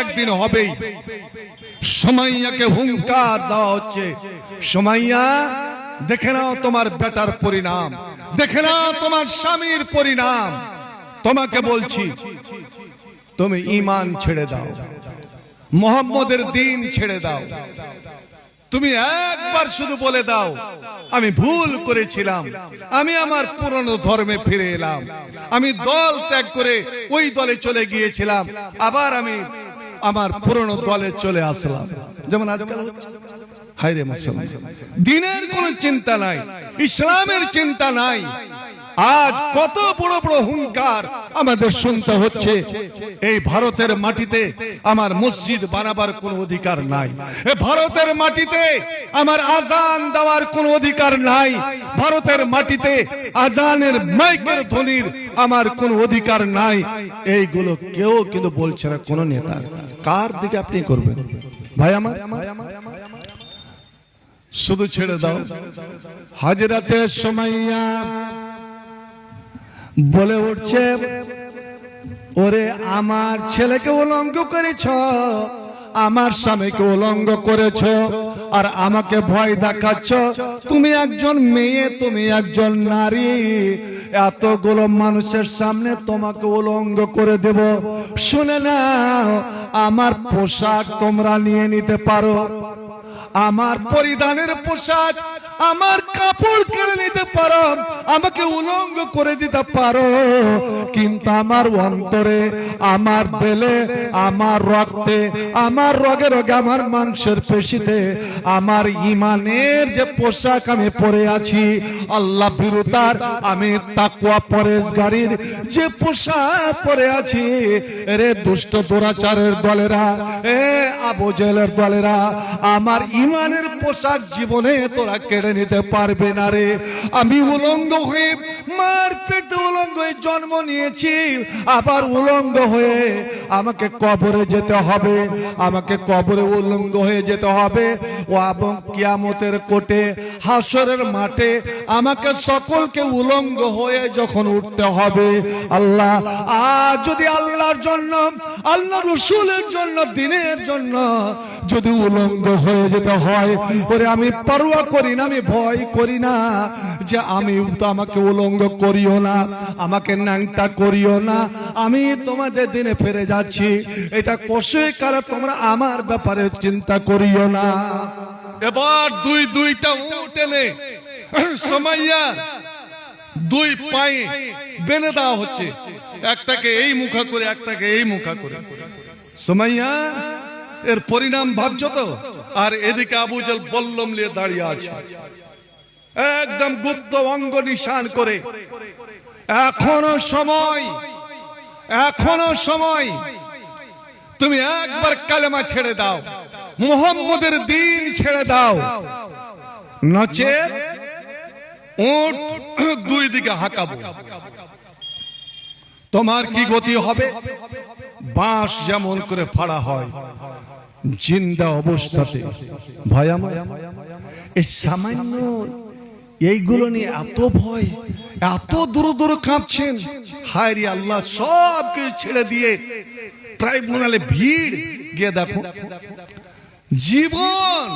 একদিন হবেই। সুমাইয়াকে হুঙ্কার দেওয়া হচ্ছে, সুমাইয়া দেখে নাও তোমার বেটার পরিণাম, দেখে নাও তোমার স্বামীর পরিণাম। তোমাকে বলছি তুমি ঈমান ছেড়ে দাও, মুহাম্মদের দ্বীন ছেড়ে দাও। তুমি একবার শুধু বলে দাও আমি ভুল করেছিলাম, আমি আমার পুরনো ধর্মে ফিরে এলাম, আমি দল ত্যাগ করে ওই দলে চলে গিয়েছিলাম, আবার আমি আমার পুরনো দলে চলে আসলাম। যেমন আজকাল হচ্ছে। হায় রে মুসলমান, দ্বীনের কোনো চিন্তা নাই, ইসলামের চিন্তা নাই। আজ কত বড় বড় হুঙ্কার আমাদের শুনতে হচ্ছে। এই ভারতের মাটিতে আমার মসজিদ বানাবার কোনো অধিকার নাই, এই ভারতের মাটিতে আমার আজান দেওয়ার কোনো অধিকার নাই, ভারতের মাটিতে আজানের মাইকের ধ্বনির আমার কোনো অধিকার নাই। এইগুলো কেউ কিন্তু বলছে না কোন নেতা। কার দিকে আপনি করবেন ভাই আমার? শুধু ছেড়ে দাও। হাজরাতে সুমাইয়া বলে উঠছে, ওরে আমার ছেলেকে উলঙ্গ করেছ, আমার স্বামীকে উলঙ্গ করেছ, আর আমাকে ভয় দেখাচ্ছ। তুমি একজন মেয়ে, তুমি একজন নারী, এতগুলো মানুষের সামনে তোমাকে উলঙ্গ করে দেব। শুনে নাও, আমার পোশাক তোমরা নিয়ে নিতে পারো, আমার পরিধানের পোশাক, আমার কাপড় কেড়ে নিতে পারো, আমাকে উলঙ্গ করে দিতে পারো, কিন্তু আমার অন্তরে, আমার বেলে, আমার রক্তে, আমার রগে রগে, আমার মাংসের পেশিতে আমার ঈমানের যে পোশাক আমি পরে আছি, আল্লাহ ভীরুতার, আমি তাকওয়া পরেজগারির যে পোশাক পরে আছি, রে দুষ্ট দুরাচারের দলেরা, এ আবু জেহেলের দলেরা, আমার ঈমানের পোশাক জীবনে তোরা কেড়ে নিতে পারবে না রে। আমি উলঙ্গ হয়ে, মার পেটে উলঙ্গ হয়ে জন্ম নিয়েছি, আবার উলঙ্গ হয়ে আমাকে কবরে যেতে হবে, আমাকে কবরে উলঙ্গ হয়ে যেতে হবে। ও এবং কিয়ামতের কোটে, হাসরের মাঠে আমাকে সকলকে উলঙ্গ হয়ে যখন উঠতে হবে, আল্লাহ আজ যদি আল্লাহর জন্য, আল্লাহ রসুলের জন্য, দ্বীনের জন্য যদি উলঙ্গ হয়ে যেতে হয়, ওরে আমি পরোয়া করি না, আমি ভয় করি না যে আমি তো, আমাকে উলঙ্গ করিও না, আমাকে ন্যাংটা করিও না, আমি তোমাদের দিনে ফিরে যাচ্ছি, এটা কষে কারা তোমরা আমার ব্যাপারে চিন্তা করিও না। এবার দুইটা উট এনে সুমাইয়া দুই পায়ে বেঁধে দেওয়া হচ্ছে, একটাকে এই মুখা করে, একটাকে এই মুখা করে। সুমাইয়া এর পরিণাম ভাবছো তো? আর এদিকে আবু জেহেল বল্লম নিয়ে দাঁড়িয়ে আছে, একদম গুপ্ত অঙ্গ নিশান করে। এখনো সময়, এখনো সময়, তুমি একবার কালেমা ছেড়ে দাও, মুহাম্মদের দ্বীন ছেড়ে দাও, নচেত উট দুই দিকে হাঁকাবো। তোমার কি গতি হবে? বাঁশ যেমন করে ফাড়া হয় জিন্দা অবস্থাতে। ভাই আমার, এই সামান্য এইগুলো নিয়ে এত ভয়, এত দূর দূর কাঁপছেন। হায় রে আল্লাহ, সব কিছু ছেড়ে দিয়ে ট্রাইব্যুনালে ভিড় গিয়ে দেখো, জীবন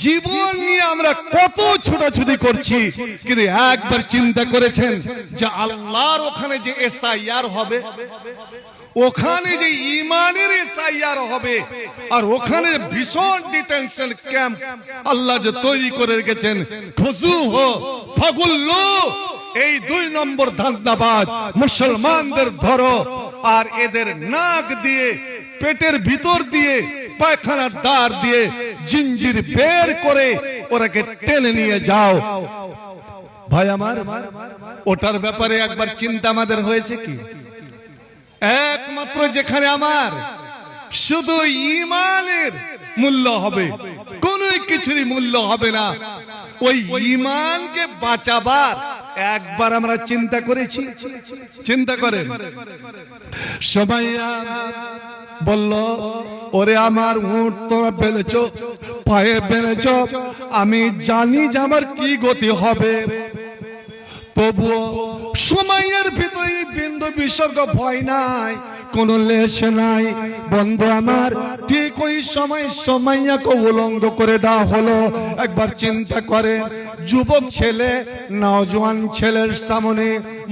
জীবন নিয়ে আমরা কত ছোটাছুটি করছি, কিন্তু একবার চিন্তা করেছেন যে আল্লাহর ওখানে যে এসআইআর হবে, ওখানে যে ঈমানের এসআইআর হবে, আর ওখানে ভীষণ ডিটেনশন ক্যাম্প আল্লাহ যে তৈরি করে রেখেছেন, খুজুহ ফাগুল্লু, এই 2 নম্বর ধান্দাবাজ মুসলমানদের ধরো, আর এদের নাক দিয়ে, পেটের ভিতর দিয়ে, পায়খানার দ্বার দিয়ে জিঞ্জির বের করে ওরাকে টেনে নিয়ে যাও। ভাই আমার, ওটার ব্যাপারে একবার চিন্তা আমাদের হয়েছে কি? একমাত্র যেখানে আমার শুধু ঈমানের মূল্য হবে, কোনো কিছুরই মূল্য হবে না, ওই ঈমানকে বাঁচাবার একবার আমরা চিন্তা করেছি? চিন্তা করেন। সুমাইয়া বলল, ওরে আমার উট তোরা বেঁধেছ, পায়ে বেঁধেছ, আমি জানি যে আমার কি গতি হবে। তবুও সুমাইয়ার ভিতরে বিন্দু বিসর্গ ভয় নাই, কোনো লেশ নাই। বন্ধু আমার, ঠিক ওই সময় সুমাইয়াকে উলঙ্গ করে দেওয়া হলো। একবার চিন্তা করেন, যুবক ছেলে, নওজোয়ান ছেলের সামনে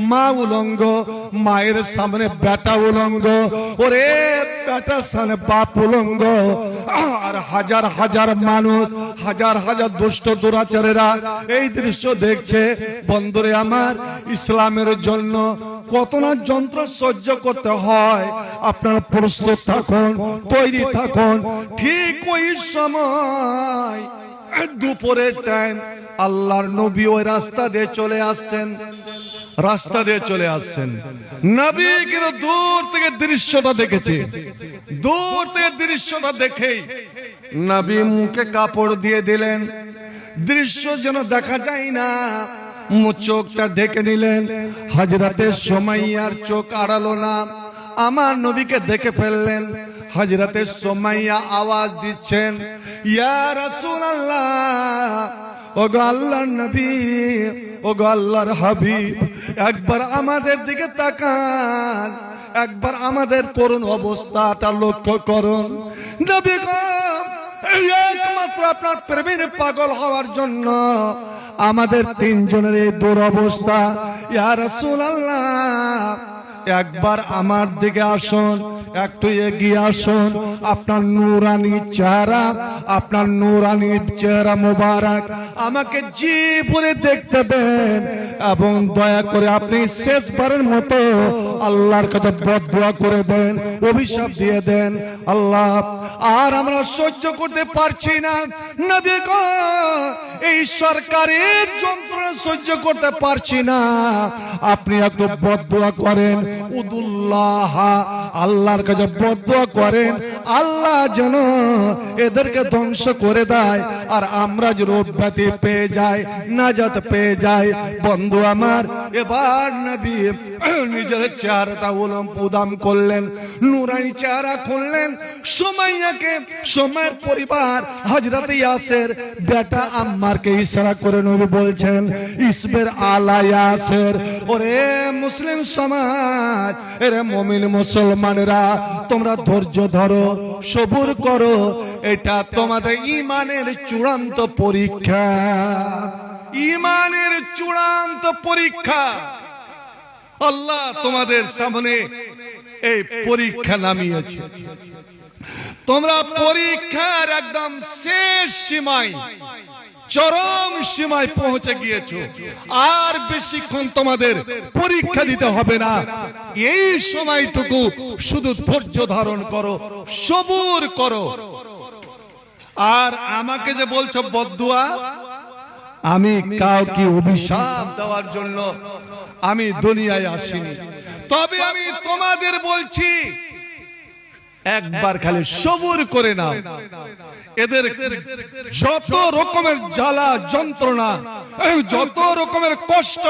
মা উলঙ্গ, মায়ের সামনে বেটা উলঙ্গ, ওরে বেটার সামনে বাপ উলঙ্গ, আর হাজার হাজার মানুষ, হাজার হাজার দুষ্ট দুরাচারেরা এই দৃশ্য দেখছে। বন্ধুরে আমার, ইসলামের জন্য কত না যন্ত্র সহ্য করতে হয়। আপনারা প্রস্তুত থাকুন, তৈরি থাকুন। ঠিক ওই সময় দুপুরের টাইম আল্লাহর নবী ওই রাস্তা দিয়ে চলে আসছেন, রাস্তা দিয়ে চলে আসছেন। নবী কিন্তু দূর থেকে দৃশ্যটা দেখেছে। দূর থেকে দৃশ্যটা দেখেই নবী মুখে কাপড় দিয়ে দিলেন, দৃশ্য যেন দেখা যায় না, চোখটা ঢেকে নিলেন। হযরতে সুমাইয়ার চোখ আড়ালো না, আমার নবীকে দেখে ফেললেন। হযরতে সুমাইয়া আওয়াজ দিচ্ছেন, ইয়া রাসূলুল্লাহ, ওগো আল্লাহর নবী, ওগো আল্লাহর হাবিব, একবার আমাদের দিকে তাকান, একবার আমাদের করুণ অবস্থাটা লক্ষ্য করুন। নবী গো, একমাত্র আপনার প্রেমের পাগল হওয়ার জন্য আমাদের তিনজনের এই দুরবস্থা। ইয়া রাসূলুল্লাহ, একবার আমার দিকে আসুন, একটু এগিয়ে আসুন। আপনার নূরানি চেহারা, আপনার নূরানি চেহারা মোবারক আমাকে জি ভরে দেখতে দেন, এবং দয়া করে আপনি শেষবারের মতো আল্লাহর কাছে বদদুয়া করে দেন, অভিশাপ দিয়ে দেন। আল্লাহ, আর আমরা সহ্য করতে পারছি না। নবী গো, এই সরকারের যন্ত্রণা সহ্য করতে পারছি না, আপনি একটু বদদুয়া করেন। উদুল্লাহ, আল্লাহর কাছে বদদুয়া করেন, আল্লাহ যেন এদেরকে ধ্বংস করে দেয়, আর আমরা যে রোগ ব্যাধি পেয়ে যাই, নাজাত পেয়ে যাই। বন্ধু আমার, এবার নবী নিজের চেহারাটা উদাম করলেন, নূরানি চেহারা খুললেন। সুমাইয়াকে, সুমাইয়ের পরিবার হযরতে ইয়াসের বেটা আম্মারকে ইশারা করে নবী বলছেন, ইসবের আলা ইয়াসের। ওরে মুসলিম সমাজ, এরে মুমিন মুসলমানেরা, তোমরা ধৈর্য ধরো, সবুর করো, এটা তোমাদের ঈমানের চূড়ান্ত পরীক্ষা। ঈমানের চূড়ান্ত পরীক্ষা। আল্লাহ তোমাদের সামনে এই পরীক্ষা নামিয়েছে। তোমরা পরীক্ষার একদম শেষ সীমায়, চরম সীমায় পৌঁছে গিয়েছো। আর বেশিক্ষণ তোমাদের পরীক্ষা দিতে হবে না। এই সময়টুকু শুধু ধৈর্য ধারণ করো, সবুর করো। আর আমাকে যে বলছো বদদুয়া, আমি কাউকে অভিশাপ দেওয়ার জন্য আমি দুনিয়ায় আসিনি, তবে আমি তোমাদের বলছি, একবার খালি সবুর করে নাও। এদের যত রকমের জ্বালা যন্ত্রণা, যত রকমের কষ্ট,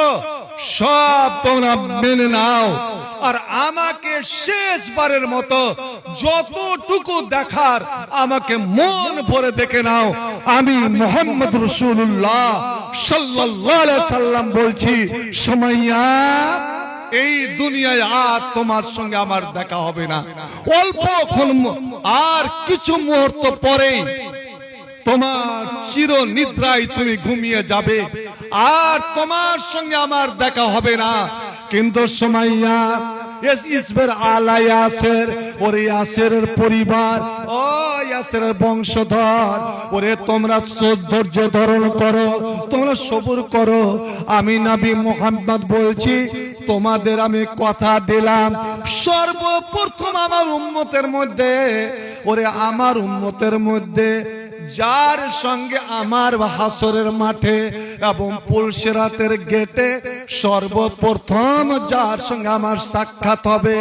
সব তোমরা মেনে নাও। আর আমাকে শেষবারের মতো যতটুকু দেখার, আমাকে মন ভরে দেখে নাও। আমি মুহাম্মদ রাসূলুল্লাহ সাল্লাল্লাহু আলাইহি সাল্লাম বলছি, সুমাইয়া, এই দুনিয়ায় আর তোমার সঙ্গে আমার দেখা হবে না। অল্পক্ষণ, আর কিছু মুহূর্ত পরেই তোমার চির নিদ্রায় তুমি ঘুমিয়ে যাবে, আর তোমার সঙ্গে আমার দেখা হবে না। কিন্তু সুমাইয়া, ইসবের আলা ইয়াসের, ওরে ইয়াসেরের পরিবার, ও ইয়াসেরের বংশধর, ওরে তোমরা ধৈর্য ধারণ করো, তোমরা সবুর করো। আমি নবী মুহাম্মদ বলছি, তোমাদের আমি কথা দিলাম, সর্বপ্রথম আমার উম্মতের মধ্যে, ওরে আমার উম্মতের মধ্যে যার সঙ্গে আমার হাসরের মাঠে এবং পুলসিরাতের গেটে সর্বপ্রথম যার সঙ্গে আমার সাক্ষাৎ হবে,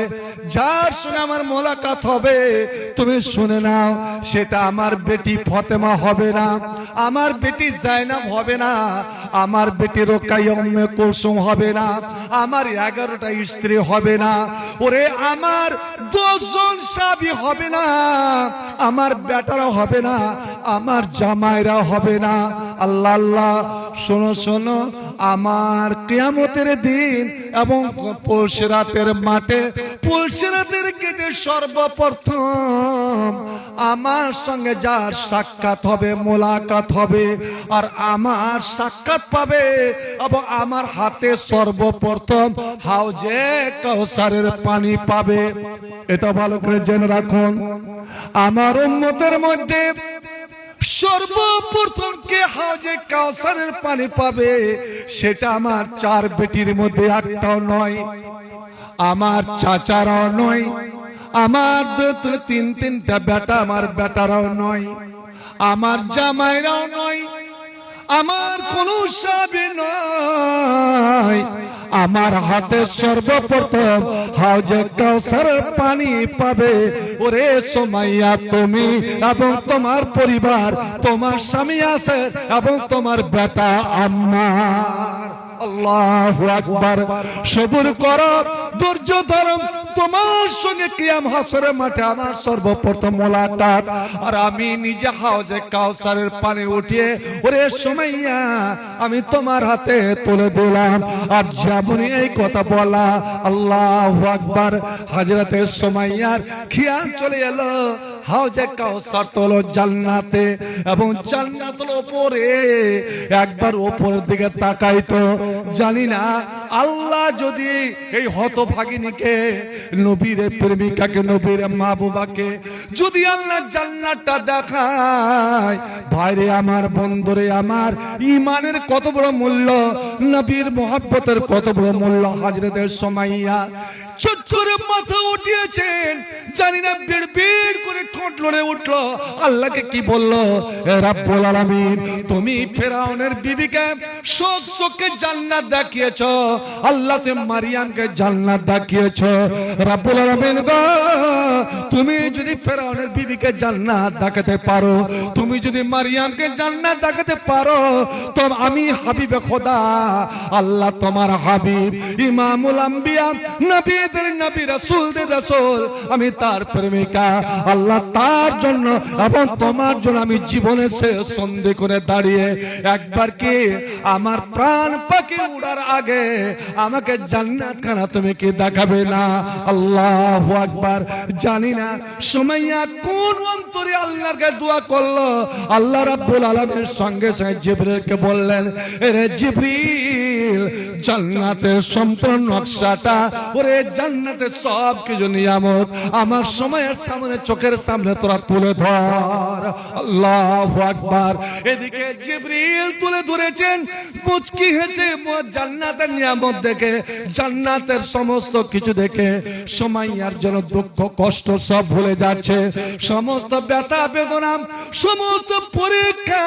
যার সঙ্গে আমার মোলাকাত হবে, তুমি শুনে নাও, সেটা আমার বেটি ফাতেমা হবে না, আমার বেটি জায়নাব হবে না, আমার বেটি রোকাইয়া উম্মে কুলসুম হবে না, আমার 11টা স্ত্রী হবে না, ওরে আমার 10 জন সাহাবী হবে না, আমার বেটারা হবে না, আমার জামাইরা হবে না। আল্লাহ আল্লাহ, শোনো শোনো, আমার কিয়ামতের দিন এবং পুলসিরাতের মাঠে পুলসিরাতের গেটে সর্বপ্রথম আমার সঙ্গে যার সাক্ষাৎ হবে, মোলাকাত হবে, আর আমার সাক্ষাৎ পাবে এবং আমার হাতে সর্বপ্রথম হাউজে কাউসারের পানি পাবে। এটা ভালো করে জেনে রাখুন, আমার উম্মতের মধ্যে সর্বপ্রথম কে হাউজে কাউসারের পানি পাবে সেটা আমার 4 বেটির মধ্যে একটাও নয়, আমার চাচারাও নয়, আমার 3-3টা বেটা আমার বেটারাও নয়, আমার জামাইরাও নয়, আমার কোনো সাহাবী নয়। আমার হাতে সর্বপ্রথম হাউজে কাউসারের পানি পাবে ওরে সুমাইয়া তুমি এবং তোমার পরিবার, তোমার স্বামী আছে এবং তোমার বেটা আম্মার। আল্লাহু আকবার। সবুর করো, ধৈর্য ধরো, তোমার সঙ্গে কিয়াম হাসরের মাঠে আমার সর্বপ্রথম মোলাকাত। আর আমি নিজে হাউজে কাউসারের পানি উঠিয়ে ওরে সুমাইয়া আমি তোমার হাতে তুলে দিলাম। আর যেমনই এই কথা বলা, আল্লাহু আকবার, হযরতে সুমাইয়ার খেয়াল চলে এলো হাউজে কাউসার তো জান্নাতে, এবং জান্নাতের উপরে একবার উপরের দিকে তাকাইতো। জানি না আল্লাহ যদি এই হতভাগিনীকে, নবীর প্রেমিকাকে, নবীর মাহবুবাকে যদি আল্লাহ জান্নাতটা দেখায়, ভাইরে আমার, বন্ধুরে আমার, ঈমানের কত বড় মূল্য, নবীর মহব্বতের কত বড় মূল্য। হযরতে সুমাইয়া চুট্টুরে মাথা উঠিয়েছেন, জানি না বিড়বিড় করে ঠোঁট লড়ে উঠলো, আল্লাহকে কি বললো, রাব্বুল আলামিন তুমি ফেরাউনের বিবিকে চোখে জান্নাত দেখিয়েছো, আল্লাহ তুমি মারিয়ামকে জান্নাত দেখিয়েছো। রাব্বুল আলামিন গো, তুমি যদি ফেরাউনের বিবিকে জান্নাত দেখাতে পারো, তুমি যদি মারিয়ামকে জান্নাত দেখাতে পারো, তো আমি হাবিবে খোদা, আল্লাহ তোমার হাবিব, ইমামুল আম্বিয়া, নবীদের নবী, রাসূলদের রাসূল, আমি তার প্রেমিকা, আল্লাহ তার জন্য এবং তোমার জন্য আমি জীবনে শেষ সন্ধি করে দাঁড়িয়ে একবার কি আমার প্রাণ পাখি উড়ার আগে আমাকে জান্নাত খানা তুমি কি দেখাবে না? আল্লাহু আকবার। জানি না সুমাইয়া কোন অন্তরে আল্লাহর কাছে দোয়া করলো, আল্লাহ রাব্বুল আলামিনের সঙ্গে সঙ্গে জিবরিলকে বললেন, এরে জিবরিল, জান্নাতের সম্পূর্ণ নকশাটা, ওরে জান্নাতের সব কিছু নিয়ামত আমার সময়ের সামনে, চোখের সামনে তোরা তুলে ধর। আল্লাহু আকবার। এদিকে জিবরিল তুলে ধরেছেন, মুচকি হেসে জান্নাতের নিয়ামত দেখে, জান্নাতের সমস্ত কিছু দেখে সুমাইয়ার জন্য দুঃখ কষ্ট সব ভুলে যাচ্ছে, সমস্ত ব্যথা বেদনা, সমস্ত পরীক্ষা।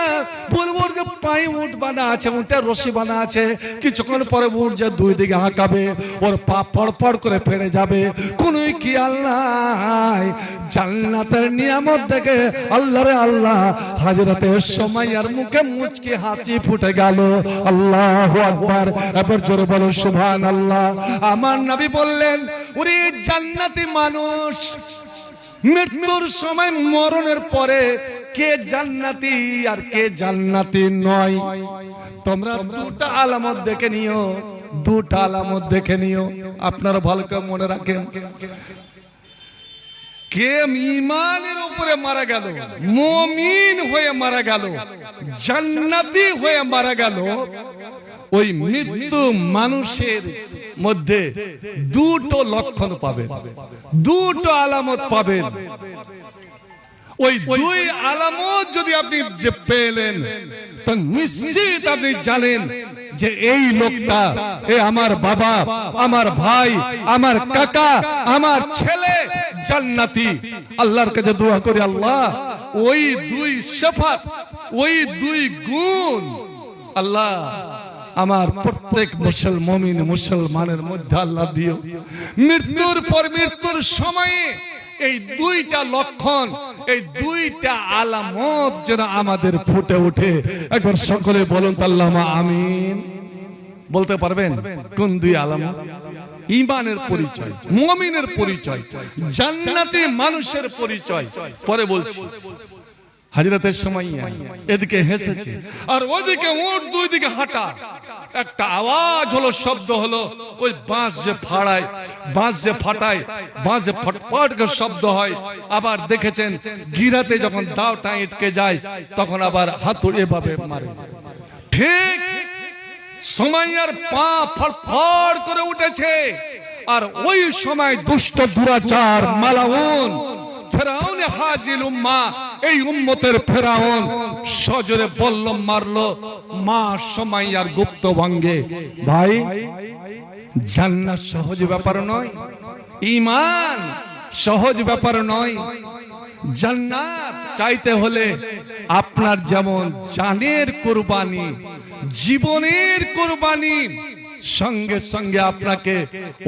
বলবো যে পায়ে উট বাঁধা আছে, উটের রশি বাঁধা আছে, কিছুক্ষণ পরে উট যে দুই দিকে হাঁকাবে, ওর পা ফড়ফড় করে ফেড়ে যাবে, কোন খেয়াল নাই। জান্নাতের নিয়ামত দেখে আল্লাহরে আল্লাহ, হযরতে সুমাইয়ার মুখে মুচকি হাসি ফুটে গেল। আল্লাহু আকবার। এবার জোরে বলো সুবহানাল্লাহ। আমার নবী বললেন, ওরে জান্নাতি মানুষ, মৃত্যুর সময়, মরণের পরে কে জান্নাতি আর কে জান্নাতি নয়, তোমরা দুটা আলামত দেখে নিও, দুটা আলামত দেখে নিও। আপনারা ভালো করে মনে রাখেন, কে ঈমানের উপরে মারা গেল, মুমিন হয়ে মারা গেল, জান্নাতি হয়ে মারা গেল, ওই মৃত্যু মানুষের মধ্যে দুটো লক্ষণ পাবেন, দুটো আলামত পাবেন। ওই দুই আলামত যদি আপনি যে পেলেন, তো নিশ্চিত আপনি জানেন যে এই লোকটা, এ আমার বাবা, আমার ভাই, আমার কাকা, আমার ছেলে জান্নাতি। আল্লাহর কাছে দোয়া করি, আল্লাহ ওই দুই সিফাত, ওই দুই গুণ আল্লাহ আমার প্রত্যেক মুসলমান মুসলমানের মধ্যে আল্লাহ দিও। মৃত্যুর পর, মৃত্যুর সময়ে এই দুইটা লক্ষণ, এই দুইটা আলামত যেন আমাদের ফুটে ওঠে। একবার সকলে বলুন আল্লাহুম্মা আমিন। বলতে পারবেন কোন দুই আলামত? ঈমানের পরিচয়, মুমিনের পরিচয়, জান্নাতি মানুষের পরিচয় পরে বলছি। হযরতের সুমাইয়া এদিকে হেসেছে আর ওইদিকে উট দুই দিকে হাঁটা। একটা আওয়াজ হলো, শব্দ হলো, ওই বাঁশ যে ফাটায়, বাঁশ যে ফটফট করে শব্দ হয়। আবার দেখেছেন গিরাতে যখন দাওটা আটকে যায় তখন আবার হাতুড়ি এভাবে মারে। ঠিক সুমাইয়ার পা ফটফট করে উঠেছে। আর ওই সময় দুষ্ট দুরাচার মালাউন ফেরাউন হাজিল উম্মা, এই উম্মতের ফেরাউন সজরে বলল, মারলো মা সুমাইয়ার গুপ্ত ভঙ্গে। ভাই, জান্নাত সহজ ব্যাপার নয়, ঈমান সহজ ব্যাপার নয়। জান্নাত চাইতে হলে আপনার যেমন জানের কুরবানি, জীবনের কুরবানি, সঙ্গে সঙ্গে আপনাকে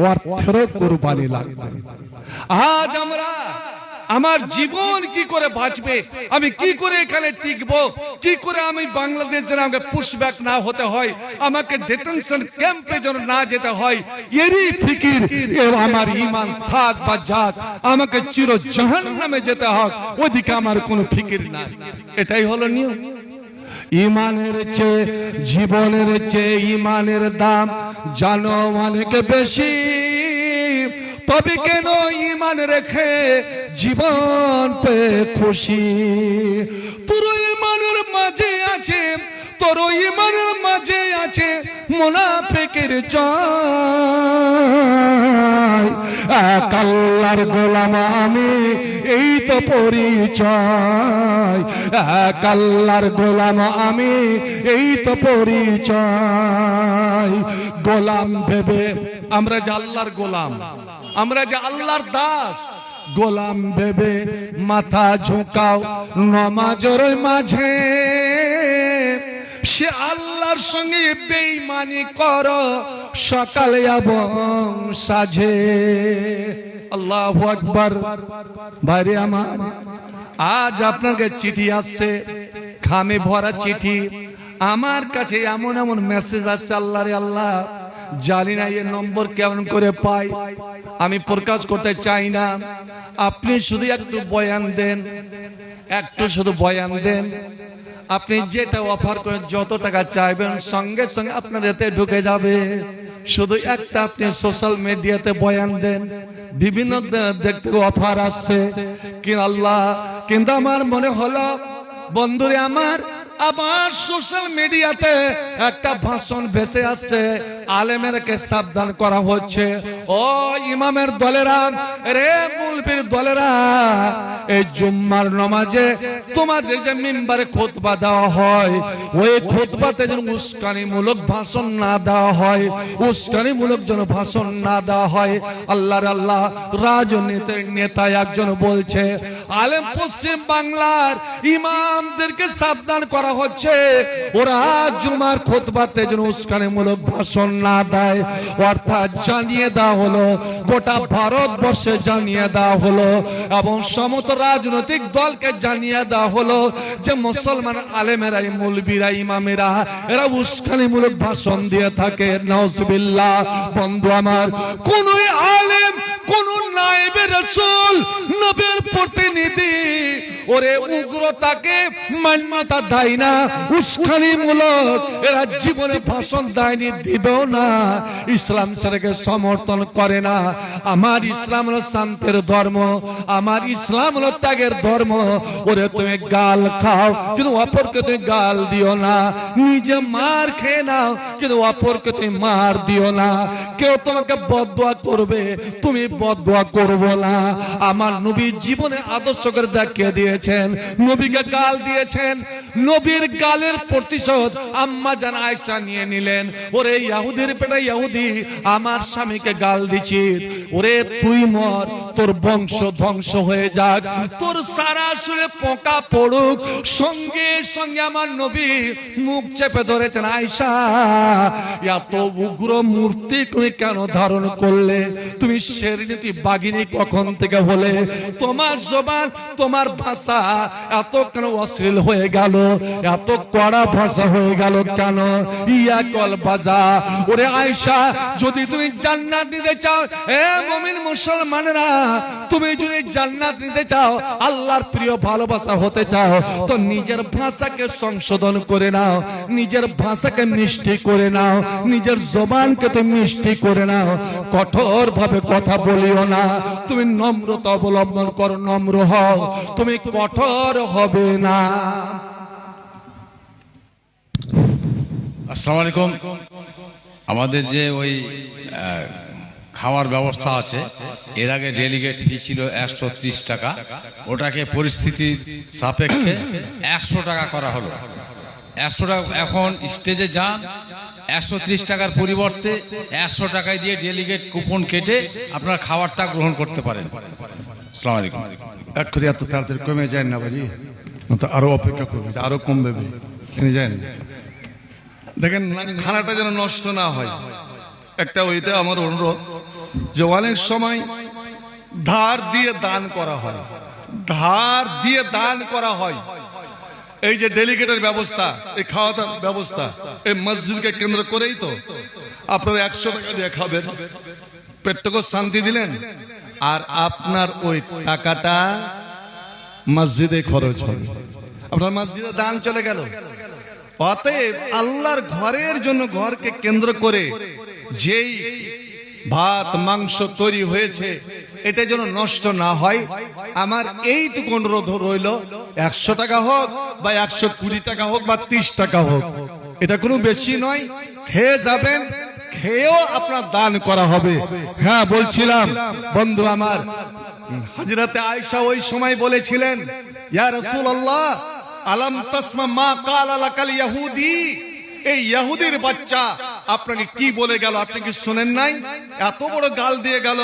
অর্থেরও কুরবানি লাগবে। আজ আমরা আমার জীবন কি করে বাঁচবে, আমি কি করে এখানে টিকবো, কি করে আমি বাংলাদেশ যেন আমাকে পুশব্যাক না হতে হয়, আমাকে ডিটেনশন ক্যাম্পে যেন না যেতে হয়, এরই ফিকির আমার ঈমান থাক বা যাক, আমাকে চির জাহান্নামে যেতে হোক, ওদিকে আমার কোনো ফিকির নাই। এটাই হলো নিয়ম। ঈমানের চেয়ে, জীবনের চেয়ে ঈমানের দাম জানো অনেক বেশি। তবে কেন ঈমান রেখে জীবন পে খুশি? তোর ঈমানের মাঝে আছে, তোর ঈমানের মাঝে আছে মুনাফিকের জয়। এক আল্লাহর গোলাম আমি, এই তো পরিচয়। এক আল্লাহর গোলাম আমি, এই তো পরিচয়। গোলাম ভেবে আমরা যে আল্লাহর গোলাম, আমরা যে আল্লাহর দাস, গোলাম ভেবে মাথা ঝুঁকাও নামাজের মাঝে। সে আল্লাহর সঙ্গে বেঈমানি করো সকালে এবং সাঁঝে। আল্লাহু আকবার। ভাইরে আমার, আজ আপনার কাছে চিঠি আসছে, খামে ভরা চিঠি। আমার কাছে এমন এমন মেসেজ আসছে, আল্লাহ রে আল্লাহ, জানি না এই নম্বর কেমন করে পাই, আমি প্রকাশ করতে চাই না। আপনি শুধু একটু বয়ান দেন, একটু শুধু বয়ান দেন। আপনি যেটা অফার করেন, যত টাকা চাইবেন সঙ্গে সঙ্গে আপনার এতে ঢুকে যাবে। শুধু একটা আপনি সোশ্যাল মিডিয়াতে বয়ান দেন, বিভিন্ন দেখতে অফার আসছে। কিন্তু আল্লাহ, কিন্তু আমার মনে হলো বন্ধুরে আমার সোশ্যাল মিডিয়াতে একটা ভাষণ ভেসে আসছে, আলেমেরকে সাবধান করা হচ্ছে। ও ইমামের দলেরা, রে মুলবির দলেরা, এই জুম্মার নামাজে তোমাদের যে মিম্বারে খুতবা দেওয়া হয়, ওই খুতবাতে যেন উস্কানিমূলক ভাষণ না দেওয়া হয়, উস্কানিমূলক যেন ভাষণ না দেওয়া হয়। আল্লাহর আল্লাহ, রাজনীতির নেতা একজন বলছে, আলেম পশ্চিম বাংলার ইমামদেরকে সাবধান করা হচ্ছে, ওরা জুমার খুতবাতে যেন উস্কানিমূলক ভাষণ না দেয়। অর্থাৎ জানিয়ে দেওয়া হলো, গোটা ভারতবর্ষে জানিয়ে দেওয়া হলো এবং সমস্ত রাজনৈতিক দলকে জানিয়ে দেওয়া হলো যে মুসলমান আলেমেরা, মৌলবীরা, ইমামেরা এরা উস্কানিমূলক ভাষণ দিয়ে থাকে। নাউজুবিল্লাহ। বন্ধু আমার, কোন আলেম, কোন নায়েবে রাসূল, নবীর প্রতিনিধি ওরে উগ্রতাকে মান্যতা দেয় না, উস্কানিমূলক এরা জীবনে ভাষণ দেয়নি, দিবেও না। ইসলাম সেটাকে সমর্থন করে না। আমার ইসলাম হলো শান্তির ধর্ম, আমার ইসলাম হলো ত্যাগের ধর্ম। ওরে তুমি গাল খাও কিন্তু অপরকে তুমি গাল দিও না, নিজে মার খেয়ে নাও কিন্তু অপরকে তুমি মার দিও না। কেউ তোমাকে বদদুয়া করবে, তুমি বদদুয়া করবো না। আমার নবী জীবনে আদর্শ করে দেখিয়ে দিয়েছেন, নবীকে গাল দিয়েছেন, নবীর গালের প্রতিশোধ আম্মা জান আয়েশা নিয়ে নিলেন। ওরে ইহুদির পেটে ইহুদি, আমার স্বামীকে গাল দিছিস, ওরে তুই মর, তোর বংশ ধ্বংস হয়ে যাক, তোর সারা শরীরে পোকা পড়ুক। সঙ্গে সঙ্গে আমার নবী মুখ চেপে ধরেছেন, আয়েশা এত উগ্র মূর্তি তুমি কেন ধারণ করলে? তুমি শেরনীতি বাঘিনী কখন থেকে হলে? তোমার জবান, তোমার ভাষা ভাষা এত কেন অশ্লীল হয়ে গেল, এত কড়া ভাষা হয়ে গেল কেন? ইয়া কল বাজা। ওরে আয়েশা, যদি তুমি জান্নাত নিতে চাও, এ মুমিন মুসলমানেরা, তুমি যদি জান্নাত নিতে চাও, আল্লাহর প্রিয় ভালোবাসা হতে চাও, তো নিজের ভাষাকে সংশোধন করে নাও, নিজের ভাষাকে মিষ্টি করে নাও, নিজের জবানকে তো মিষ্টি করে নাও। কঠোর ভাবে কথা বলিও না, তুমি নম্রতা অবলম্বন করো, নম্র হও, তুমি কঠোর হবে না। আসসালামু আলাইকুম। আমাদের যে ওই খাওয়ার ব্যবস্থা আছে, এর আগে ডেলিগেট ফি ছিল 130 টাকা, ওটাকে পরিস্থিতির সাপেক্ষে 100 টাকা করা হলো। 100 টাকা এখন স্টেজে যান, 130 টাকার পরিবর্তে 100 টাকায় দিয়ে ডেলিগেট কুপন কেটে আপনার খাবারটা গ্রহণ করতে পারেন। আসসালামু আলাইকুম। এক্ষুনি এত তাড়াতাড়ি কমে যায় না বাজি, তো আরো অপেক্ষা করবে, আরো কমবে, যায় না। দেখেন খানাটা যেন নষ্ট না হয়, একটা ওইটা আমার অনুরোধ, যে অনেক সময় ধার দিয়ে দান করা হয়, ধার দিয়ে দান করা হয়। এই যে ডেলিগেটের ব্যবস্থা, এই খাওয়া দাওয়ার ব্যবস্থা, এই মসজিদকে কেন্দ্র করেই তো আপনারা 100 টাকা দিয়ে খাবেন, পেটটাকে শান্তি দিলেন, আর আপনার ওই টাকাটা মসজিদে খরচ হবে, আপনার মসজিদে দান চলে গেল। অতএব আল্লাহর ঘরের জন্য, ঘরকে কেন্দ্র করে যেই ভাত মাংস তৈরি হয়েছে, এটা যেন নষ্ট না হয়। আমার এইটুকু অনুরোধ রইল, 100 টাকা হোক বা 120 টাকা হোক বা 30 টাকা হোক, এটা কোনো বেশি নয়, খেয়ে যাবেন, খেয়েও আপনার দান করা হবে। হ্যাঁ, বলছিলাম বন্ধু আমার, হযরতে আয়েশা ওই সময় বলেছিলেন, ইয়া রাসূলুল্লাহ, আলাম তাসমা মা কালা লাকাল ইহুদি, এই ইহুদির বাচ্চা আপনাকে কি বলে গেল, আপনি কি শুনেন নাই? এত বড় গাল দিয়ে গেল,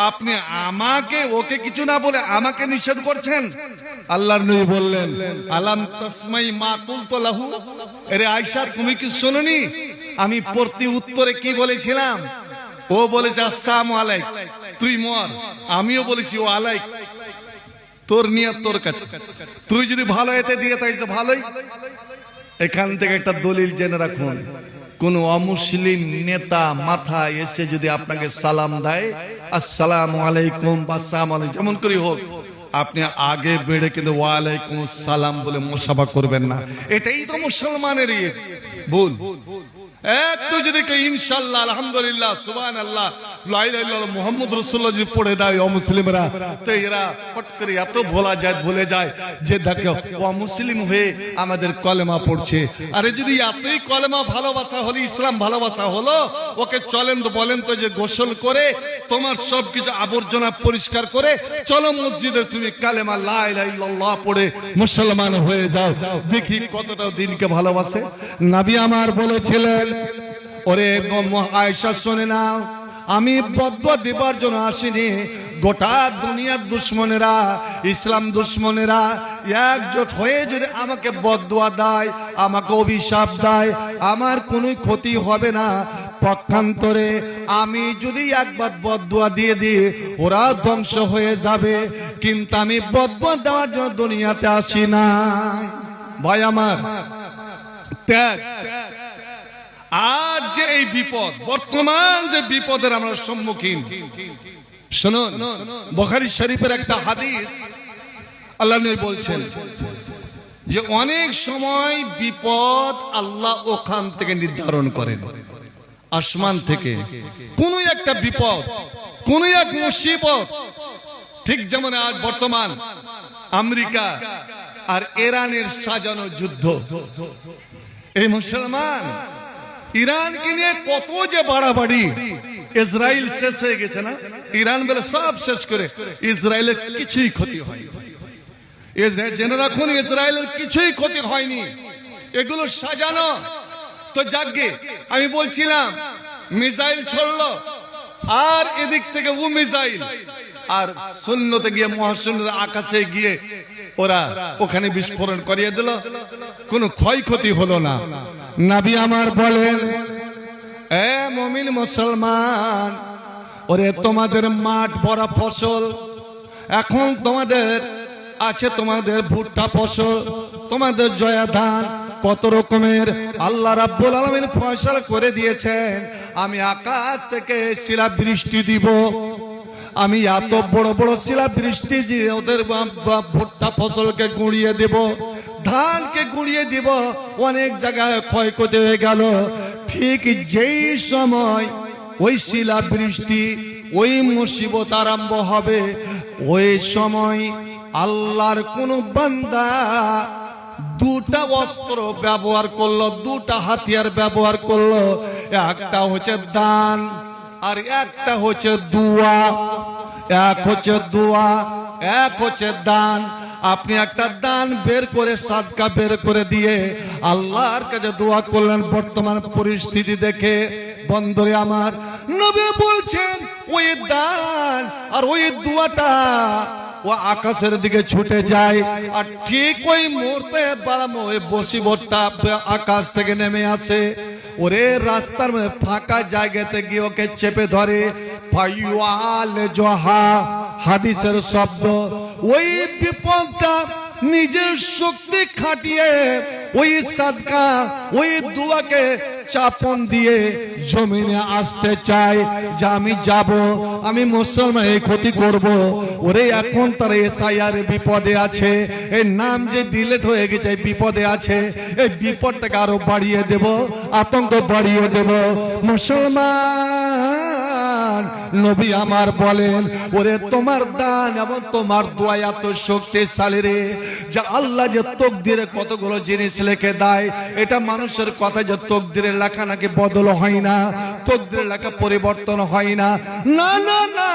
আপনি আমাকে, ওকে কিছু না বলে আমাকে নিষেধ করছেন। আল্লাহর নবী বললেন, আলাম তাসমাই মা কুলতু লাহু, আরে আয়েশা, তুমি কি শুনোনি আমি প্রতি উত্তরে কি বলেছিলাম? ও বলেছে আসসালামু আলাইক, তুই মর, আমিও বলেছি ও আলাইক, তোর নিয়ত তোর কাছে, তুই যদি ভালো এতে দিয়ে থাকিস তো ভালোই। এখান থেকে একটা দলিল জেনে রাখুন, কোন অমুসলিম নেতা মাথা এসে যদি আপনাকে সালাম দেয়, আসসালামু আলাইকুম বা আসসালামু আলাইকুম যেমন করি হোক, আপনি আগে বেড়ে কিন্তু ওয়ালাইকুম সালাম বলে মুসাফা করবেন না। এটাই তো মুসলমানের ভুল। একটু যদি ইনশাআল্লাহ, আলহামদুলিল্লাহ, সুবহানাল্লাহ, লা ইলাহা ইল্লাল্লাহ, মুহাম্মদ রাসূলুল্লাহ যদি পড়ে দেয় অমুসলিমরা, তো এরা পট করে এত ভুলে যায় যে দেখো অমুসলিম হয়ে আমাদের কলেমা পড়ছে। আরে যদি এতই কলেমা ভালোবাসা হলো, ইসলাম ভালোবাসা হলো, ওকে চলেন তো, বলেন তো যে গোসল করে তোমার সবকিছু আবর্জনা পরিষ্কার করে চলো মসজিদে, তুমি কালেমা লা ইলাহা ইল্লাল্লাহ পড়ে মুসলমান হয়ে যাও, দেখি কতটা দিনকে ভালোবাসে। নবী আমার বলেছিলেন, ওরে আয়েশা শুনে নাও, আমি বদদুয়া দেবার জন্য আসিনি, গোটা দুনিয়ার দুশ্মনেরা, ইসলাম দুশ্মনেরা একজোট হয়ে যদি আমাকে বদদুয়া দেয়, আমাকে অভিশাপ দেয়, আমার কোনো ক্ষতি হবে না। পক্ষান্তরে আমি যদি একবার বদদুয়া দিয়ে দিই, ওরা ধ্বংস হয়ে যাবে, কিন্তু আমি বদদুয়া দেওয়ার জন্য দুনিয়াতে আসি না। ভাই আমার, ত্যাগ। আজ যে এই বিপদ, বর্তমান যে বিপদের আমরা সম্মুখীন, শুনুন, বুখারী শরীফের একটা হাদিস, আল্লাহ নবী বলছেন যে অনেক সময় বিপদ আল্লাহ ওখান থেকে নির্ধারণ করেন, আসমান থেকে কোন একটা বিপদ, কোন এক মুসিবত। ঠিক যেমন আজ বর্তমান আমেরিকা আর ইরানের সাজানো যুদ্ধ, এই মুসলমান ইরানকে নিয়ে কত যে বাড়াবাড়ি, ইসরায়েল শেষ হয়ে গেছে না, ইরান বলে সব শেষ করে, ইসরায়েলের কিছুই ক্ষতি হয়নি। জেনে রাখুন, ইসরায়েলের কিছুই ক্ষতি হয়নি, এগুলো সাজানো। তো যাকে আমি বলছিলাম, মিসাইল ছড়লো, আর এদিক থেকে ও মিসাইল, আর শূন্যতে গিয়ে, মহাশূন্য আকাশে গিয়ে ওরা ওখানে বিস্ফোরণ করিয়ে দিল, কোনো ক্ষয়ক্ষতি হলো না। নবী আমার বলেন, এ মুমিন মুসলমান, ওরে তোমাদের মাঠ ভরা ফসল, এখন তোমাদের আছে তোমাদের ভুট্টা ফসল, তোমাদের জয়া ধান, কত রকমের আল্লাহ রাব্বুল আলামিন ফয়সালা করে দিয়েছেন। আমি আকাশ থেকে শিলা বৃষ্টি দিব, আমি এত বড় বড় শিলা বৃষ্টি যে ওদের ভুট্টা ফসলকে গুঁড়িয়ে দেব, ধানকে গুঁড়িয়ে দিব, অনেক জায়গায় ক্ষয়ক্ষতি হয়ে গেল। ঠিক যেই সময় ওই শিলা বৃষ্টি, ওই মুসিবত আরম্ভ হবে, ওই সময় আল্লাহর কোন বান্দা দুটা অস্ত্র ব্যবহার করলো, দুটা হাতিয়ার ব্যবহার করলো। একটা হচ্ছে দান আর একটা হচ্ছে দোয়া। এক হচ্ছে দোয়া, এক হচ্ছে দান। আপনি একটা দান বের করে, সাদকা বের করে দিয়ে আল্লাহর কাছে দোয়া করলেন বর্তমান পরিস্থিতি দেখে। বন্ধুরে আমার, নবী বলছেন ওই দান আর ওই দোয়াটা ও আকাশের দিকে ছুটে যায়, আর ঠিক ওই মুহূর্তে ওই মুসিবতটা আকাশ থেকে নেমে আসে। ওরে রাস্তার ফাঁকা জায়গাতে গিয়ে ওকে চেপে ধরে। ফাইওয়াল জহা হাদিসের শব্দ। ওই বিপদটা নিজের শক্তি খাটিয়ে ওই সাদকা, ওই দুয়াকে চাপন দিয়ে জমিনে আসতে চাই যে আমি যাব, আমি মুসলমান এই ক্ষতি করব। ওরে এখন তার এসআইআর বিপদে আছে, এই নাম যে ডিলিট হয়ে গেছে বিপদে আছে, এই বিপদটাকে আরো বাড়িয়ে দেব, আতঙ্ক বাড়িয়ে দেব। মুসলমান নবী আমার বলেন, ওরে তোমার দান এবং তোমার দোয়া এত শক্তিশালী রে, যে আল্লাহ যে তকদিরে কতগুলো জিনিস লিখে দেয়, এটা মানুষের কথা যে তকদিরে লেখা নাকি বদল হয় না, তকদিরের লেখা পরিবর্তন হয় না। না না না,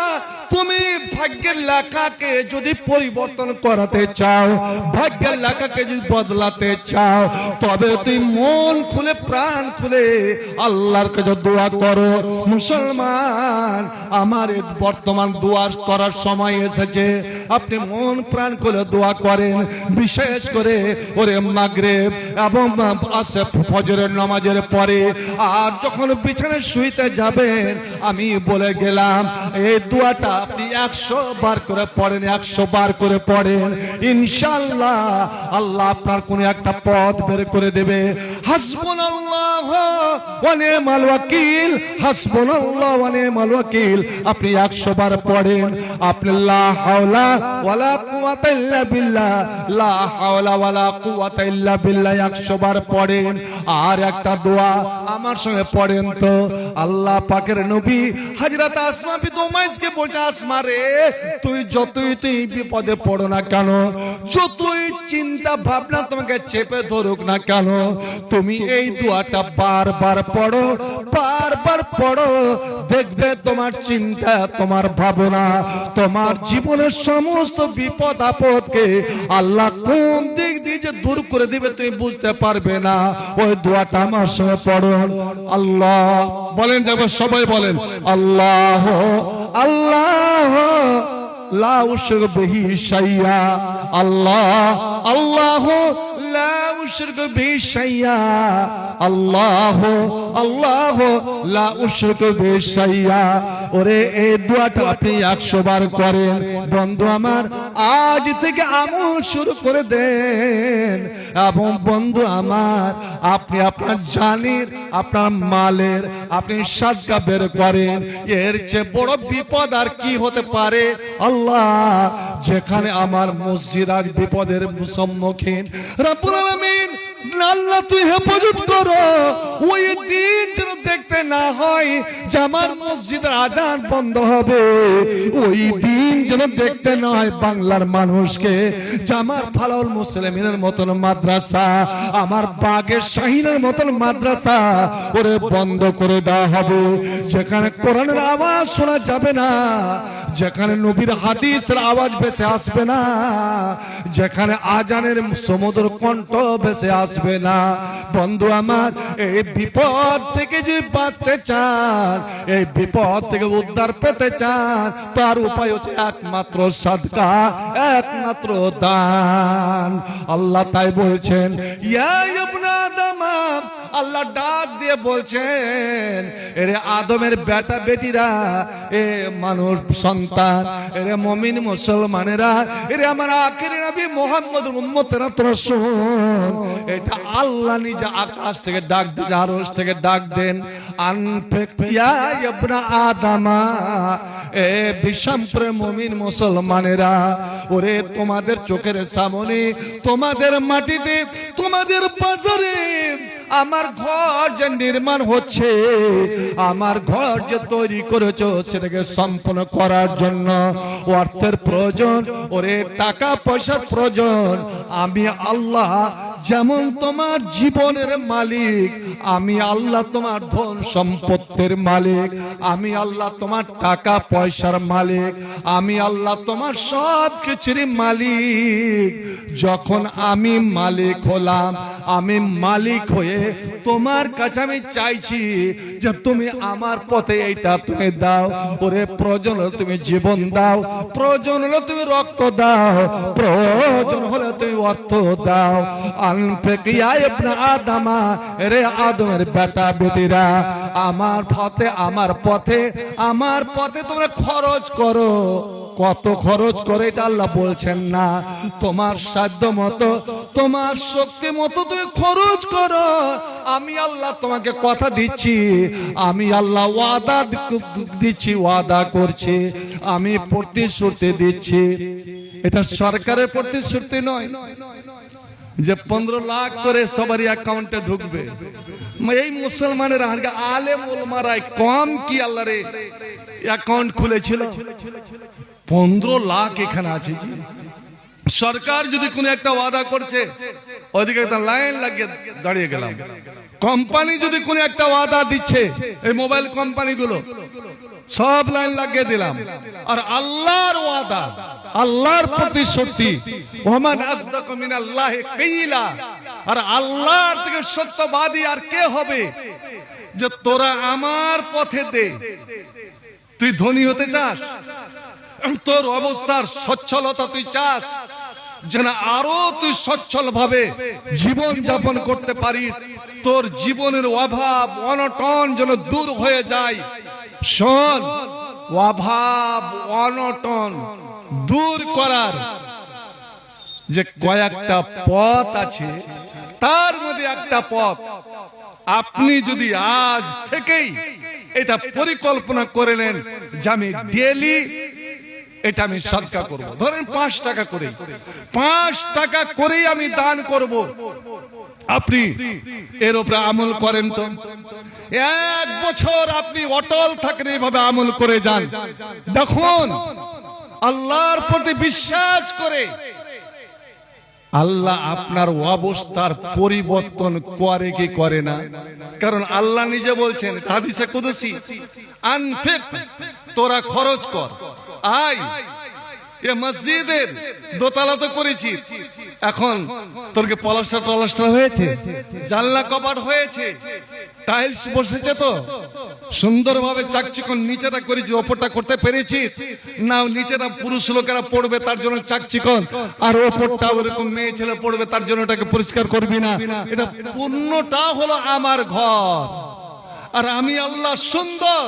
তুমি ভাগ্যের লেখাকে যদি পরিবর্তন করাতে চাও, ভাগ্যের লেখাকে যদি বদলাতে চাও, তবে তুই মন খুলে প্রাণ খুলে আল্লাহর কাছে দোয়া করো। মুসলমান আমার বর্তমান দোয়া করার সময় এসেছে, আপনি মন প্রাণ খুলে দোয়া করেন। বিশেষ করে ওরে মাগরিব এবং আসে ফজরের নামাজের পরে, আর যখন বিছানায় শুইতে যাবেন, আমি বলে গেলাম এই দোয়াটা আপনি 100 বার করে পড়েন, 100 বার করে পড়েন, ইনশাআল্লাহ আল্লাহ আপনার কোন একটা পথ বের করে দেবে। হাসবুনাল্লাহু ওয়া নি'মাল ওয়াকিল, হাসবুনাল্লাহু ওয়া নি'মাল ওয়াকিল আপনি 100 বার পড়েন। আপনি লা হাওলা ওয়ালা কুওয়াতা ইল্লা বিল্লাহ, লা হাওলা ওয়ালা কুওয়াতা ইল্লা বিল্লাহ 100 বার পড়েন। আর একটা দোয়া আমার সঙ্গে পড়েন তো। আল্লাহ পাকের নবী হযরত আসমা বিনতে উমাইসকে বলছে, আসমা রে, তুই যতই বিপদে পড়ো না কেন, যতই চিন্তা ভাবনা তোমাকে চেপে ধরুক না কেন, তুমি এই দোয়াটা বারবার পড়ো, বারবার পড়ো। দেখবে তোমার চিন্তা, তোমার ভাবনা, তোমার জীবনের সমস্ত বিপদ আপদকে আল্লাহ কোন দিক দিয়ে যে দূর করে দিবে তুমি বুঝতে পারবে না। ওই দোয়াটা আমার সঙ্গে পড়ো। আল্লাহ বলেন, দেখো সবাই বলেন, আল্লাহ আল্লাহ লা উশরিকু বিহি শাইয়া, আল্লাহ আল্লাহ লা উশরিকু বিহি শাইয়া, আল্লাহ আল্লাহ লা উশরিকু বিহি শাইয়া। ওরে এই দোয়াটা আপনি 100 বার করেন। বন্ধু আমার, আজ থেকে আমল শুরু করে দেন। এবং বন্ধু আমার, আপনি আপনার জানের, আপনার মালের আপনি সাদকা বের করেন। এর চেয়ে বড় বিপদ আর কি হতে পারে? আল্লাহ, যেখানে আমার মসজিদ আজ বিপদের সম্মুখীন, রব্বুল আলামিন আল্লাহ তুই হেফাজত করো। ওই দিন যেন দেখতে না হয় যে আমার মসজিদের আজান বন্ধ হবে, ওই দিন যেন দেখতে না হয় বাংলার মানুষকে যে আমার ফালাউল মুসলিমিনের মতন মাদ্রাসা, আমার বাগের শাহিনের মতন মাদ্রাসা ওরে বন্ধ করে দেওয়া হবে। যেখানে কোরআনের আওয়াজ শোনা যাবে না, যেখানে নবীর হাদিসের আওয়াজ ভেসে আসবে না, যেখানে আজানের সমুদ্র কণ্ঠ ভেসে আসবে না। বন্ধু আমার, এই বিপদ থেকে যদি বাঁচতে চান, এই বিপদ থেকে উদ্ধার পেতে চান, তার উপায় হচ্ছে একমাত্র সাদকা, একমাত্র দান। আল্লাহ তাই বলছেন, ইয়া ইবনা আদম আদামা, আল্লাহ ডাক দিয়ে বলছেন, এরে আদমের বেটা বেটিরা, এ মানুষ সন্তান, এরে মুমিন মুসলমানেরা, এরে আমার আখিরি নবী মুহাম্মদুর উম্মতেরা, তোরা শোন, এটা আল্লাহ নিজে আকাশ থেকে ডাক দেন, আরশ থেকে ডাক দেন, আনফিক ইয়া ইবনা আদামা, এ বিশ্বম্পরে মুমিন মুসলমানেরা, ওরে তোমাদের চোখের সামনে, তোমাদের মাটিতে, তোমাদের বাজারে আমার ঘর যে নির্মাণ হচ্ছে, আমার ঘর যে তৈরি করেছো, সেটাকে সম্পন্ন করার জন্য অর্থের প্রয়োজন, ওরে টাকা পয়সার প্রয়োজন। আমি আল্লাহ যেমন তোমার জীবনের মালিক, আমি আল্লাহ তোমার ধন সম্পত্তির মালিক, আমি আল্লাহ তোমার টাকা পয়সার মালিক, আমি আল্লাহ তোমার সব কিছুর মালিক। যখন আমি মালিক হলাম, আমি মালিক হয়ে তোমার কাছে আমি চাইছি যে তুমি আমার পথে এইটা তুমি দাও। ওরে প্রয়োজন হলে তুমি জীবন দাও, প্রয়োজন হলে তুমি রক্ত দাও, প্রয়োজন হলে তুমি অর্থ দাও। আনফিক ইয়া ইবনা আদামা, রে আদমের বেটা বেটিরা, আমার পথে, আমার পথে, আমার পথে তোমরা খরচ করো। কত খরচ করে এটা আল্লাহ বলছেন না, তোমার সাধ্য মতো, তোমার শক্তি মতো তুমি খরচ করো। আমি আল্লাহ তোমাকে কথা দিচ্ছি, আমি আল্লাহ ওয়াদা দিচ্ছি, ওয়াদা করছি, আমি প্রতিশ্রুতি দিচ্ছি। এটা সরকারের প্রতিশ্রুতি নয় যে 15 লাখ করে সবারই অ্যাকাউন্টে ঢুকবে। এই মুসলমানের আলেম ওলামারাই কম কি আল্লাহ রে অ্যাকাউন্ট খুলেছিল? 15 লাখ এখানে আছে। সরকার যদি কোনো একটা ওয়াদা করছে, ওইদিকে একটা লাইন লাগিয়ে দাঁড়িয়ে গেলাম। কোম্পানি যদি কোনো একটা ওয়াদা দিচ্ছে, এই মোবাইল কোম্পানিগুলো সব লাইন লাগিয়ে দিলাম। আর আল্লাহর ওয়াদা, আল্লাহর প্রতিশ্রুতি, ওমান আসদাকু মিনাল্লাহি কিলা, আর আল্লাহর থেকে সত্যবাদী আর কে হবে? যে তোরা আমার পথে দে। তুই ধনী হতে চাস, তোর অবস্থার সচ্ছলতা তুই চাস, যেন আরো তুই সচ্ছল ভাবে জীবন যাপন করতে পারিস, তোর জীবনের অভাব অনটন যেন দূর হয়ে যায়। শোন, অভাব অনটন দূর করার যে কয়েকটা পথ আছে, তার মধ্যে একটা পথ আপনি যদি আজ থেকেই এটা পরিকল্পনা করে নেন যে আমি ডেইলি এটা আমি সদকা করব, ধরেন 5 টাকা করে, 5 টাকা করেই আমি দান করব। আপনি এর উপরে আমল করেন তো 1 বছর আপনি অটল থাকেন, এইভাবে আমল করে যান। দেখুন আল্লাহর প্রতি বিশ্বাস করে আল্লাহ আপনার অবস্থার পরিবর্তন করে কি করে না? কারণ আল্লাহ নিজে বলছেন হাদিসে কুদসি, আনফিক, তোরা খরচ কর। আয় এ মসজিদের দোতলা তো করেছি, এখন তোরকে পলাস্টার হয়েছে, জানলা কপাট হয়েছে, টাইলস বসেছে, তো সুন্দরভাবে চাকচিকন নিচেটা করেছি, ওপরটা করতে পেরেছি না? নিচেটা পুরুষ লোকেরা পড়বে তার জন্য চাকচিকন, আর ওপরটা ওরকম মেয়ে ছেলে পড়বে তার জন্য ওটাকে পরিষ্কার করবি না? এটা পূর্ণটা হলো আমার ঘর, আর আমি আল্লাহ সুন্দর,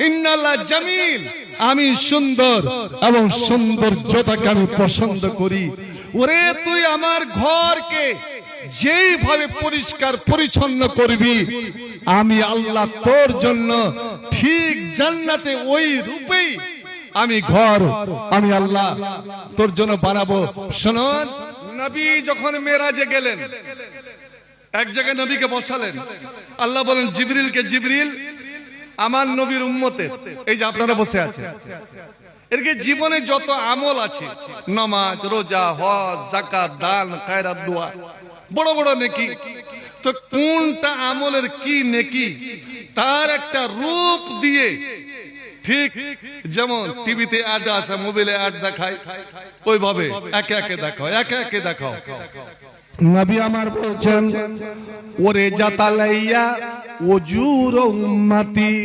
ইন্নাল্লাহ জামিল, আমি সুন্দর এবং সৌন্দর্যটাকে আমি পছন্দ করি। ওরে তুই আমার ঘরকে যেইভাবে পরিষ্কার পরিচ্ছন্ন করবি, আমি আল্লাহ তোর জন্য ঠিক জান্নাতে ওই রূপেই আমি ঘর, আমি আল্লাহ তোর জন্য বানাবো। শুনুন, নবী যখন মেরাজে গেলেন, এক জায়গায় নবীকে বসালেন, আল্লাহ বলেন জিবরিলকে, জিবরিল আমার নবীর উম্মতের, এই যে আপনারা বসে আছেন, এরকে জীবনে যত আমল আছে, নামাজ, রোজা, হজ, যাকাত, দান, খায়রাত, দোয়া, বড় বড় নেকি, তো কোনটা আমলের কি নেকি তার একটা রূপ দিয়ে, ঠিক যেমন টিভিতে অ্যাড আছে, মোবাইলে অ্যাড দেখায়, ওইভাবে একে একে দেখাও, একে একে দেখাও। নবী আমার বলছেন, ওরে জাতালাইয়া ওজুর উম্মতি,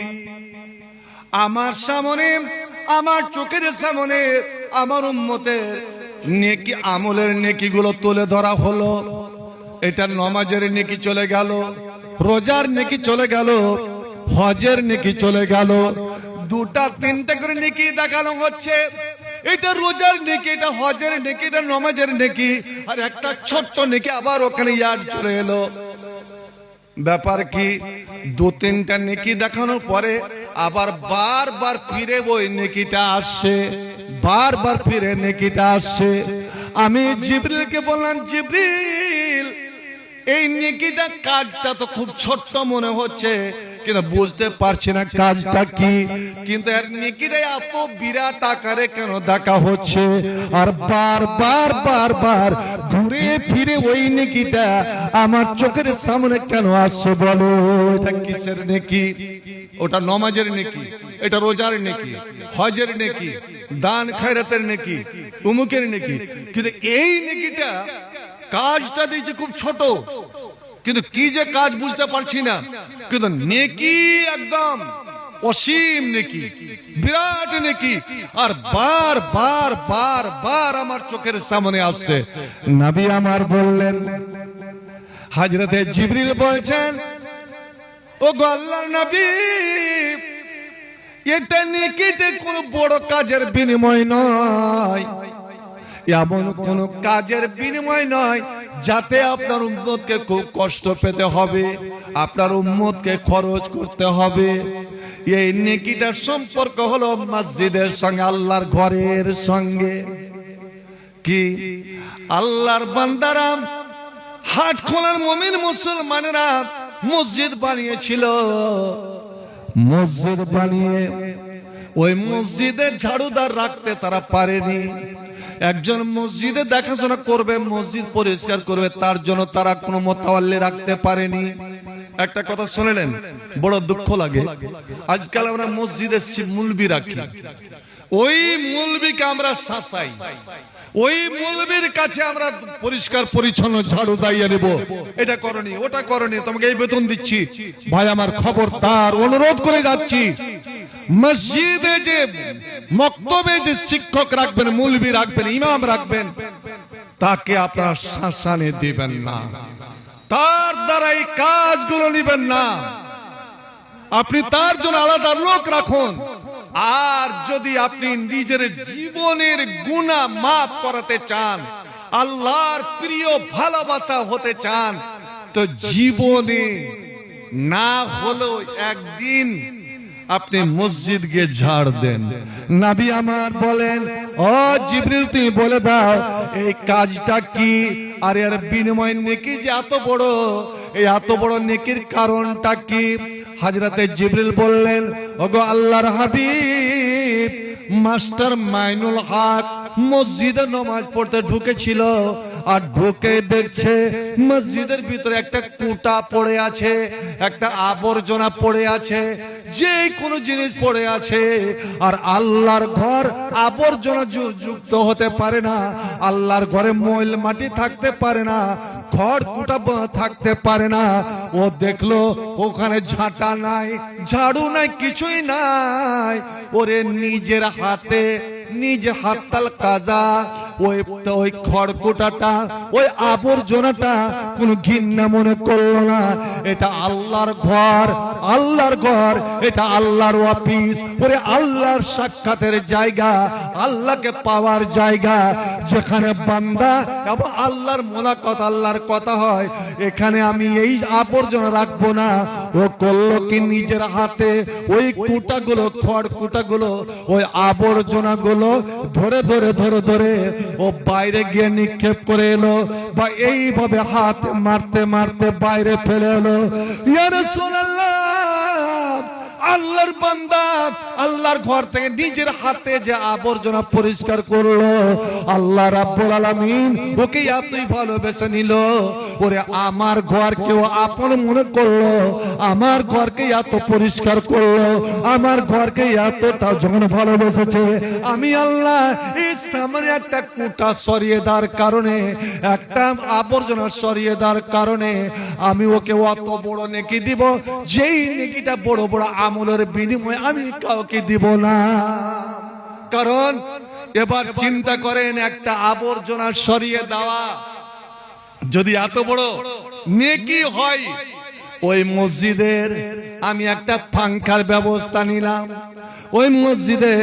আমার সামনে, আমার চোখের সামনে আমার উম্মতের নেকি, আমলের নেকিগুলো তুলে ধরা হলো। এটা নমাজের নেকি চলে গেল, রোজার নেকি চলে গেল, হজের নেকি চলে গেল। দুটা তিনটা করে নেকি দেখানো হচ্ছে। এটা রোজার নেকি, এটা হজের নেকি, এটা নমাজের নেকি, আর একটা ছোট্ট নেকি আবার ওখানে ইয়ার চলে এলো। ব্যাপার কি, দু তিনটা নেকি দেখানোর পরে আবার বারবার ফিরে ওই নেকিটা আসছে, বারবার ফিরে নেকিটা আসছে। আমি জিবরিলকে বললাম, জিবরিল এই নেকিটা কাজটা তো খুব ছোট্ট মনে হচ্ছে, কিন্তু বুঝতে পারছি না কাজটা কি, কিন্তু এর নেকিটা এত বিরাট আকারে কেন দেখা হচ্ছে, আর বারবার বারবার ঘুরে ফিরে ওই নেকিটা আমার চোখের সামনে কেন আসছে বলো? এটা কিসের নেকি? ওটা নমাজের নেকি, এটা রোজার নেকি, হজের নেকি, দান খায়রাতের নেকি, উমুকের নেকি, কিন্তু এই নেকিটা কাজটা দিয়েছে খুব ছোট, কিন্তু কি যে কাজ বুঝতে পারছি না, কিন্তু নেকি একদম অসীম নেকি, বিরাট নেকি, আর বার বার বার বার আমার চোখের সামনে আসছে। নবী আমার বললেন, হযরতে জিবরিল বলছেন, ও গো আল্লাহর নবী, এটা নেকিতে কোনো বড় কাজের বিনিময় নয়, এমন কোন কাজের বিনিময় নয় যাতে আপনার উম্মতকে খুব কষ্ট পেতে হবে, আপনার উম্মতকে খরচ করতে হবে। এই নেকিটার সম্পর্ক হলো মসজিদের সঙ্গে, আল্লাহর ঘরের সঙ্গে। কি আল্লাহর বান্দারা, হাট খোলার মুমিন মুসলমানেরা মসজিদ বানিয়েছিল, মসজিদ বানিয়ে ওই মসজিদে ঝাড়ুদার রাখতে তারা পারেনি। একজন মসজিদে দেখাশোনা করবে, মসজিদ পরিষ্কার করবে, তার জন্য তারা কোনো মোতাওয়াল্লি রাখতে পারেনি। একটা কথা শুনলেন, বড় দুঃখ লাগে, আজকাল আমরা মসজিদে মুলবি রাখি, ওই মুলবিকে আমরা শাসাই, ওই মুলবির কাছে আমরা পরিষ্কার পরিচ্ছন্ন ঝাড়ু দাইয়ে নেব, এটা করনি ওটা করনি, তোমাকে এই বেতন দিচ্ছি। ভাই আমার খবরদার, অনুরোধ করে যাচ্ছি, মসজিদে যে মক্তবে যে শিক্ষক রাখবেন, মুলবি রাখবেন, ইমাম রাখবেন, তাকে আপনারা শাসানে দিবেন না, তার দ্বারা এই কাজগুলো নিবেন না, আপনি তার জন্য আলাদা লোক রাখুন। আর যদি আপনি নিজের জীবনের গুনাহ মাফ করাতে চান, আল্লাহর প্রিয় ভালোবাসা হতে চান, তো জীবনে না হলেও একদিন আপনি মসজিদ গিয়ে ঝাড় দেন। নবী আমার বলেন, ও জিবরিল তুমি বলে দাও এই কাজটা কি, আর এর বিনিময় নেকি যে এত বড়, এই এত বড় নেকির কারণটা কি? হযরতে জিবরিল বললেন, ওগো আল্লাহর হাবিব, মাস্টার মাইনুল হক মসজিদে নামাজ পড়তে ঢুকেছিল, আর ঢুকে দেখছে মসজিদের ভিতরে একটা কুটা পড়ে আছে, একটা আবর্জনা পড়ে আছে, যে কোনো জিনিস পড়ে আছে। আর আল্লাহর ঘর আবর্জনা যুক্ত হতে পারে না, আল্লাহর ঘরে ময়লা মাটি থাকতে পারে না, খড় কুটা থাকতে পারে না। ও দেখলো ওখানে ঝাঁটা নাই, ঝাড়ু নাই, কিছুই নাই। ওরে নিজের হাতে, নিজ হাততাল কাজা ওই খড়কুটাটা, ওই আবর্জনাটা কোনো ঘৃণা মনে করলো না। এটা আল্লাহর ঘর, আল্লাহর ঘর, এটা আল্লাহর অফিস, ওরে আল্লাহর সাক্ষাতের জায়গা, আল্লাহকে পাওয়ার জায়গা, যেখানে বান্দা এবং আল্লাহর মোলাকাত, আল্লাহর কথা হয়। এখানে আমি এই আবর্জনা রাখবো না। ও করলো কি, নিজের হাতে ওই কুটাগুলো, খড় কুটাগুলো, ওই আবর্জনাগুলো ধরে ধরে ধরে ধরে ও বাইরে গিয়ে নিক্ষেপ করে এলো, বা এইভাবে হাত মারতে মারতে বাইরে ফেলে এলো। ইয়া রাসূলুল্লাহ, আল্লাহর বান্দা আল্লাহর ঘর থেকে নিজের হাতে যে আবর্জনা পরিষ্কার করলো, আল্লাহ রাব্বুল আলামিন ওকে এতই ভালোবেসে নিল। ওরে আমার ঘর কেউ আপন মনে করলো, আমার ঘরকে এত পরিষ্কার করলো, আমার ঘরকে এতটা যখন ভালোবেসেছে, আমি আল্লাহ এই সামনে একটা কুটা সরিয়ে দেওয়ার কারণে, একটা আবর্জনা সরিয়ে দেওয়ার কারণে আমি ওকে অত বড় নেকি দিব, যেই নেকিটা বড় বড় আমলের বিনিময়ে আমি কাউকে দিব না। কারণ এবার চিন্তা করেন, একটা আবর্জনা সরিয়ে দেওয়া, যদি এত বড় নেকি হয়, ওই মসজিদের আমি একটা পাঙ্খার ব্যবস্থা নিলাম, ওই মসজিদে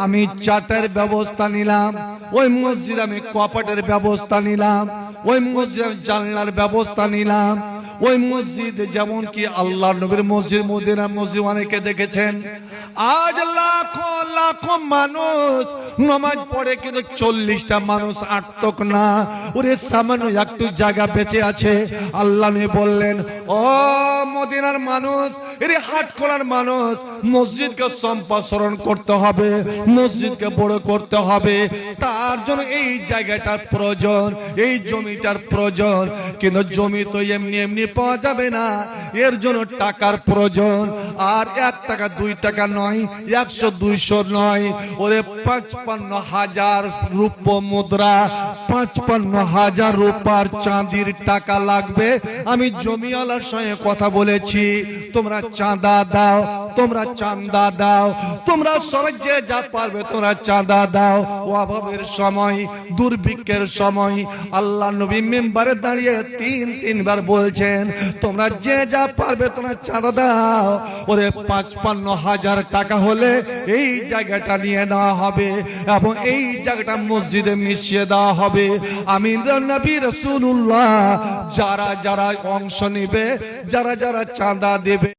আমি চাটের ব্যবস্থা নিলাম, ওই মসজিদে আমি কপাটের ব্যবস্থা নিলাম, ওই মসজিদে আমি জানলার ব্যবস্থা নিলাম। ওই মসজিদ যেমন কি আল্লাহ নবীর মসজিদ, মদিনা মসজিদ অনেকে দেখেছেন, আজ লাখো লাখো মানুষ নামাজ পড়ে কিন্তু 40টা মানুষ আটক না। ওরে সামান্য একটু জায়গা বেঁচে আছে। আল্লাহ নবী বললেন, ও মদিনার মানুষ, এর হাট করার মানুষ, মসজিদকে সম্প্রসারণ করতে হবে, মসজিদকে বড় করতে হবে। তার জন্য এই জায়গাটার প্রয়োজন, এই জমিটার প্রয়োজন। কিন্তু জমি তো এমনি এমনি পাওয়া যাবে না, এর জন্য টাকার প্রয়োজন। আর 1 টাকা 2 টাকা নয়, 100 200 নয়, ওরে 55,000 রূপ মুদ্রা, 55,000 রূপার চাঁদির টাকা লাগবে। আমি জমিওয়ালার সঙ্গে কথা বলেছি, তোমরা চাঁদা দাও, তোমরা চাঁদা দাও, তোমরা সবাই যে যা পারবে তোমরা চাঁদা দাও। অভাবের সময়, দুর্ভিক্ষের সময় আল্লাহ নবী মেম্বারে দাঁড়িয়ে 3বার বলছেন, তোমরা যে যা পারবে তোমরা চাঁদা দাও। ওরে 55,000 টাকা হলে এই জায়গাটা নিয়ে নেওয়া হবে এবং এই জায়গাটা মসজিদে মিশিয়ে দেওয়া হবে। আমি নবী রাসূলুল্লাহ যারা যারা অংশ নেবে, যারা যারা চাঁদা দেবে,